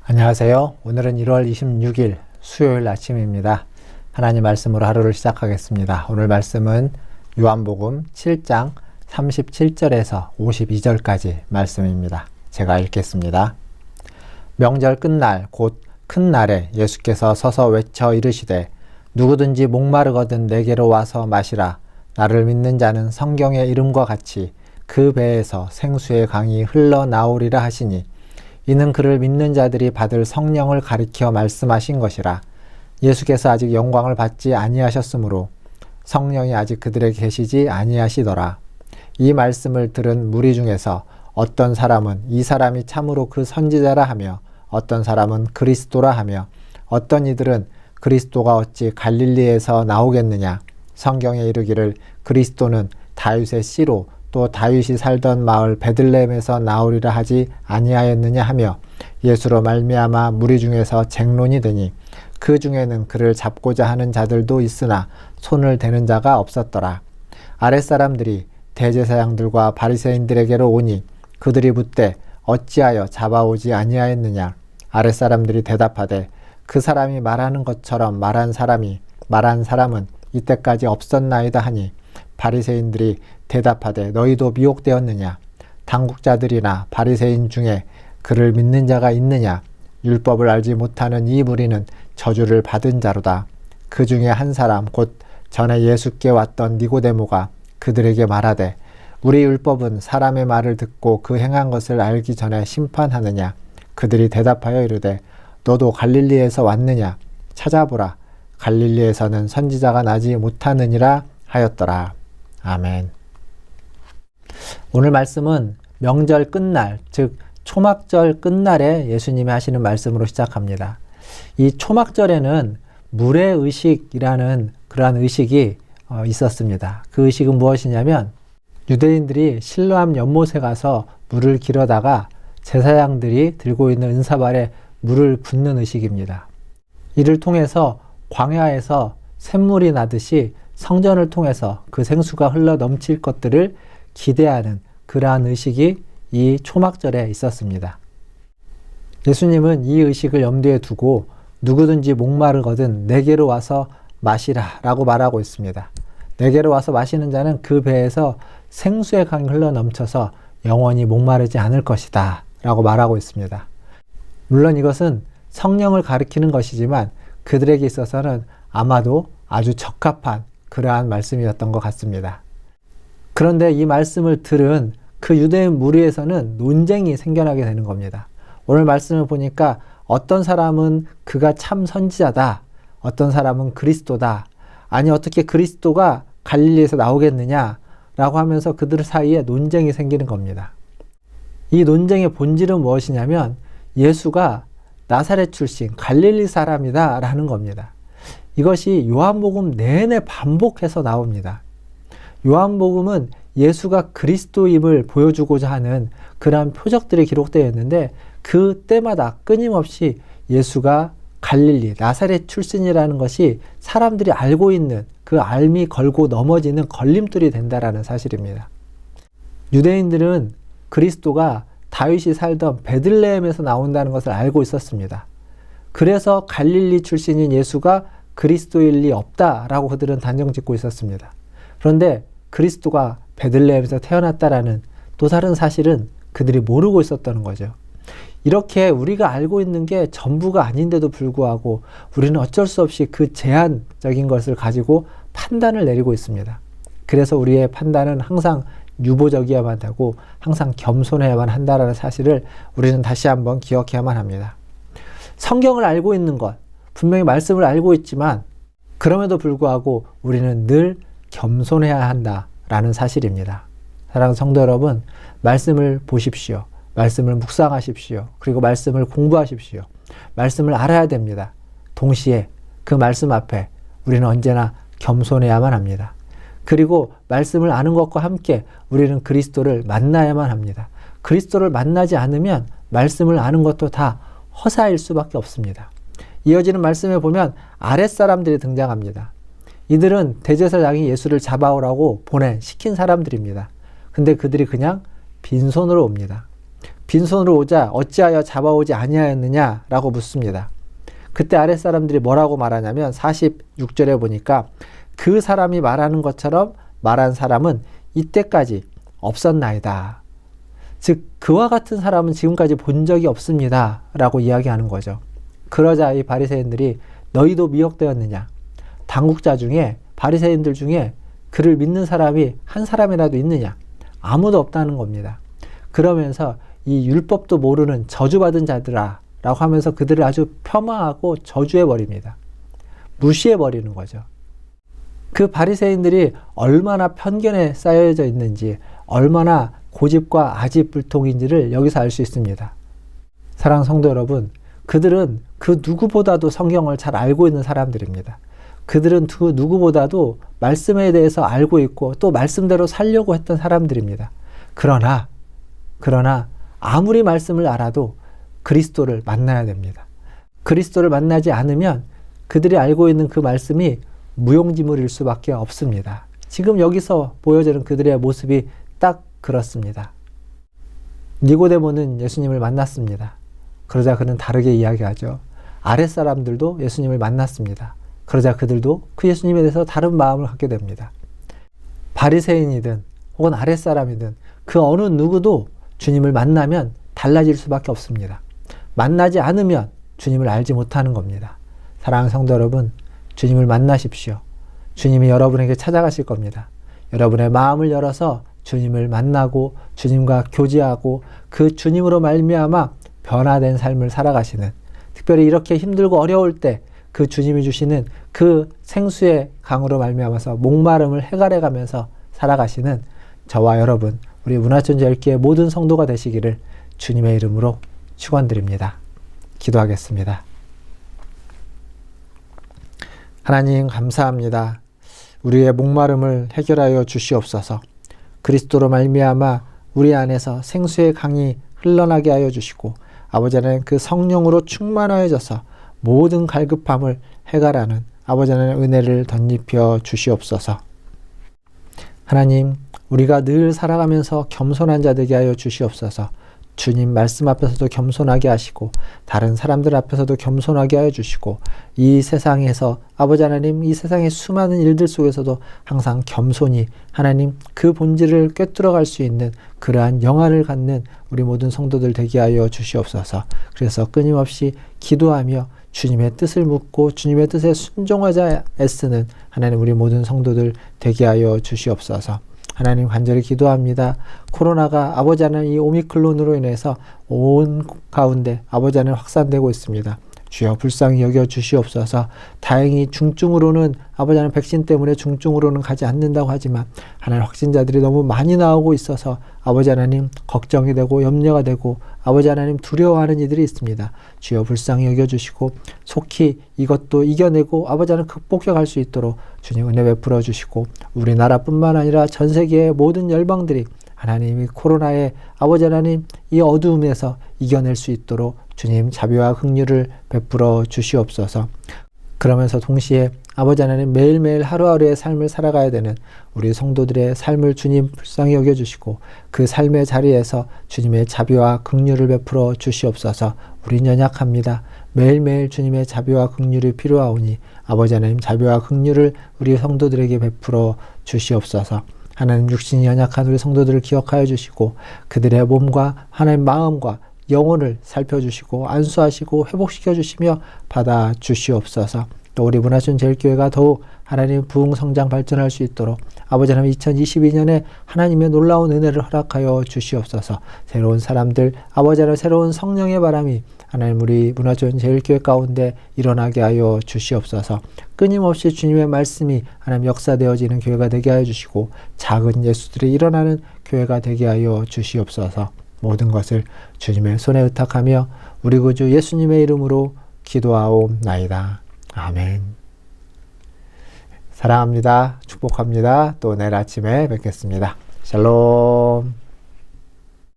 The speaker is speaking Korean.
안녕하세요. 오늘은 1월 26일 수요일 아침입니다. 하나님 말씀으로 하루를 시작하겠습니다. 오늘 말씀은 요한복음 7장 37절에서 52절까지 말씀입니다. 제가 읽겠습니다. 명절 끝날 곧 큰 날에 예수께서 서서 외쳐 이르시되 누구든지 목마르거든 내게로 와서 마시라. 나를 믿는 자는 성경의 이름과 같이 그 배에서 생수의 강이 흘러나오리라 하시니 이는 그를 믿는 자들이 받을 성령을 가리켜 말씀하신 것이라. 예수께서 아직 영광을 받지 아니하셨으므로 성령이 아직 그들에게 계시지 아니하시더라. 이 말씀을 들은 무리 중에서 어떤 사람은 이 사람이 참으로 그 선지자라 하며 어떤 사람은 그리스도라 하며 어떤 이들은 그리스도가 어찌 갈릴리에서 나오겠느냐. 성경에 이르기를 그리스도는 다윗의 씨로 또 다윗이 살던 마을 베들레헴에서 나오리라 하지 아니하였느냐 하며 예수로 말미암아 무리 중에서 쟁론이 되니 그 중에는 그를 잡고자 하는 자들도 있으나 손을 대는 자가 없었더라. 아랫사람들이 대제사장들과 바리새인들에게로 오니 그들이 묻되 어찌하여 잡아오지 아니하였느냐. 아랫사람들이 대답하되 그 사람이 말하는 것처럼 말한 사람은 이때까지 없었나이다 하니 바리새인들이 대답하되 너희도 미혹되었느냐. 당국자들이나 바리새인 중에 그를 믿는 자가 있느냐. 율법을 알지 못하는 이 무리는 저주를 받은 자로다. 그 중에 한 사람 곧 전에 예수께 왔던 니고데모가 그들에게 말하되 우리 율법은 사람의 말을 듣고 그 행한 것을 알기 전에 심판하느냐. 그들이 대답하여 이르되 너도 갈릴리에서 왔느냐. 찾아보라. 갈릴리에서는 선지자가 나지 못하느니라 하였더라. 아멘. 오늘 말씀은 명절 끝날, 즉 초막절 끝날에 예수님이 하시는 말씀으로 시작합니다. 이 초막절에는 물의 의식이라는 그러한 의식이 있었습니다. 그 의식은 무엇이냐면 유대인들이 실로암 연못에 가서 물을 길어다가 제사장들이 들고 있는 은사발에 물을 붓는 의식입니다. 이를 통해서 광야에서 샘물이 나듯이 성전을 통해서 그 생수가 흘러 넘칠 것들을 기대하는 그러한 의식이 이 초막절에 있었습니다. 예수님은 이 의식을 염두에 두고 누구든지 목마르거든 내게로 와서 마시라 라고 말하고 있습니다. 내게로 와서 마시는 자는 그 배에서 생수의 강이 흘러 넘쳐서 영원히 목마르지 않을 것이다 라고 말하고 있습니다. 물론 이것은 성령을 가리키는 것이지만 그들에게 있어서는 아마도 아주 적합한 그러한 말씀이었던 것 같습니다. 그런데 이 말씀을 들은 그 유대인 무리에서는 논쟁이 생겨나게 되는 겁니다. 오늘 말씀을 보니까 어떤 사람은 그가 참 선지자다. 어떤 사람은 그리스도다. 아니 어떻게 그리스도가 갈릴리에서 나오겠느냐 라고 하면서 그들 사이에 논쟁이 생기는 겁니다. 이 논쟁의 본질은 무엇이냐면 예수가 나사렛 출신 갈릴리 사람이다 라는 겁니다. 이것이 요한복음 내내 반복해서 나옵니다. 요한복음은 예수가 그리스도임을 보여주고자 하는 그러한 표적들이 기록되어 있는데 그 때마다 끊임없이 예수가 갈릴리, 나사렛 출신이라는 것이 사람들이 알고 있는 그 알미 걸고 넘어지는 걸림돌이 된다라는 사실입니다. 유대인들은 그리스도가 다윗이 살던 베들레헴에서 나온다는 것을 알고 있었습니다. 그래서 갈릴리 출신인 예수가 그리스도일 리 없다라고 그들은 단정짓고 있었습니다. 그런데 그리스도가 베들레헴에서 태어났다라는 또 다른 사실은 그들이 모르고 있었다는 거죠. 이렇게 우리가 알고 있는 게 전부가 아닌데도 불구하고 우리는 어쩔 수 없이 그 제한적인 것을 가지고 판단을 내리고 있습니다. 그래서 우리의 판단은 항상 유보적이어야만 하고 항상 겸손해야만 한다는 사실을 우리는 다시 한번 기억해야만 합니다. 성경을 알고 있는 것, 분명히 말씀을 알고 있지만 그럼에도 불구하고 우리는 늘 겸손해야 한다라는 사실입니다. 사랑하는 성도 여러분, 말씀을 보십시오. 말씀을 묵상하십시오. 그리고 말씀을 공부하십시오. 말씀을 알아야 됩니다. 동시에 그 말씀 앞에 우리는 언제나 겸손해야만 합니다. 그리고 말씀을 아는 것과 함께 우리는 그리스도를 만나야만 합니다. 그리스도를 만나지 않으면 말씀을 아는 것도 다 허사일 수밖에 없습니다. 이어지는 말씀에 보면 아랫사람들이 등장합니다. 이들은 대제사장이 예수를 잡아오라고 시킨 사람들입니다. 근데 그들이 그냥 빈손으로 옵니다. 빈손으로 오자 어찌하여 잡아오지 아니하였느냐라고 묻습니다. 그때 아랫사람들이 뭐라고 말하냐면 46절에 보니까 그 사람이 말하는 것처럼 말한 사람은 이때까지 없었나이다. 즉 그와 같은 사람은 지금까지 본 적이 없습니다 라고 이야기하는 거죠. 그러자 이 바리새인들이 너희도 미혹되었느냐? 당국자 중에 바리새인들 중에 그를 믿는 사람이 한 사람이라도 있느냐? 아무도 없다는 겁니다. 그러면서 이 율법도 모르는 저주받은 자들아 라고 하면서 그들을 아주 폄하하고 저주해버립니다. 무시해버리는 거죠. 그 바리새인들이 얼마나 편견에 쌓여져 있는지, 얼마나 고집과 아집불통인지를 여기서 알 수 있습니다. 사랑하는 성도 여러분, 그들은 그 누구보다도 성경을 잘 알고 있는 사람들입니다. 그들은 그 누구보다도 말씀에 대해서 알고 있고 또 말씀대로 살려고 했던 사람들입니다. 그러나 아무리 말씀을 알아도 그리스도를 만나야 됩니다. 그리스도를 만나지 않으면 그들이 알고 있는 그 말씀이 무용지물일 수밖에 없습니다. 지금 여기서 보여지는 그들의 모습이 딱 그렇습니다. 니고데모는 예수님을 만났습니다. 그러자 그는 다르게 이야기하죠. 아랫사람들도 예수님을 만났습니다. 그러자 그들도 그 예수님에 대해서 다른 마음을 갖게 됩니다. 바리새인이든 혹은 아랫사람이든 그 어느 누구도 주님을 만나면 달라질 수밖에 없습니다. 만나지 않으면 주님을 알지 못하는 겁니다. 사랑하는 성도 여러분, 주님을 만나십시오. 주님이 여러분에게 찾아가실 겁니다. 여러분의 마음을 열어서 주님을 만나고 주님과 교제하고 그 주님으로 말미암아 변화된 삶을 살아가시는, 특별히 이렇게 힘들고 어려울 때 그 주님이 주시는 그 생수의 강으로 말미암아서 목마름을 해갈해 가면서 살아가시는 저와 여러분, 우리 문화천지엘교회 모든 성도가 되시기를 주님의 이름으로 축원드립니다. 기도하겠습니다. 하나님 감사합니다. 우리의 목마름을 해결하여 주시옵소서. 그리스도로 말미암아 우리 안에서 생수의 강이 흘러나게 하여 주시고 아버지 하나님 그 성령으로 충만하여져서 모든 갈급함을 해결하는 아버지 하나님 은혜를 덧입혀 주시옵소서. 하나님, 우리가 늘 살아가면서 겸손한 자 되게 하여 주시옵소서. 주님 말씀 앞에서도 겸손하게 하시고 다른 사람들 앞에서도 겸손하게 하여 주시고 이 세상에서 아버지 하나님 이 세상의 수많은 일들 속에서도 항상 겸손히 하나님 그 본질을 꿰뚫어갈 수 있는 그러한 영안을 갖는 우리 모든 성도들 되게 하여 주시옵소서. 그래서 끊임없이 기도하며 주님의 뜻을 묻고 주님의 뜻에 순종하자 애쓰는 하나님 우리 모든 성도들 되게 하여 주시옵소서. 하나님 간절히 기도합니다. 코로나가 아버지 하나님 이 오미클론으로 인해서 온 가운데 아버지 하나님 확산되고 있습니다. 주여 불쌍히 여겨 주시옵소서. 다행히 중증으로는 아버지 하나님 백신 때문에 중증으로는 가지 않는다고 하지만 하나님 확진자들이 너무 많이 나오고 있어서 아버지 하나님 걱정이 되고 염려가 되고 아버지 하나님 두려워하는 이들이 있습니다. 주여 불쌍히 여겨주시고 속히 이것도 이겨내고 아버지 하나님 극복해 갈 수 있도록 주님 은혜 베풀어 주시고 우리나라뿐만 아니라 전 세계의 모든 열방들이 하나님이 코로나의 아버지 하나님 이 어두움에서 이겨낼 수 있도록 주님 자비와 긍휼을 베풀어 주시옵소서. 그러면서 동시에 아버지 하나님 매일매일 하루하루의 삶을 살아가야 되는 우리 성도들의 삶을 주님 불쌍히 여겨주시고 그 삶의 자리에서 주님의 자비와 긍휼을 베풀어 주시옵소서. 우린 연약합니다. 매일매일 주님의 자비와 긍휼이 필요하오니 아버지 하나님 자비와 긍휼을 우리 성도들에게 베풀어 주시옵소서. 하나님 육신이 연약한 우리 성도들을 기억하여 주시고 그들의 몸과 하나님 마음과 영혼을 살펴주시고 안수하시고 회복시켜 주시며 받아 주시옵소서. 또 우리 문화천지엘교회가 더욱 하나님 부흥성장 발전할 수 있도록 아버지 하나님 2022년에 하나님의 놀라운 은혜를 허락하여 주시옵소서. 새로운 사람들 아버지 하나님 새로운 성령의 바람이 하나님 우리 문화천지엘교회 가운데 일어나게 하여 주시옵소서. 끊임없이 주님의 말씀이 하나님 역사되어지는 교회가 되게 하여 주시고 작은 예수들이 일어나는 교회가 되게 하여 주시옵소서. 모든 것을 주님의 손에 의탁하며 우리 구주 예수님의 이름으로 기도하옵나이다. 아멘. 사랑합니다. 축복합니다. 또 내일 아침에 뵙겠습니다. 샬롬.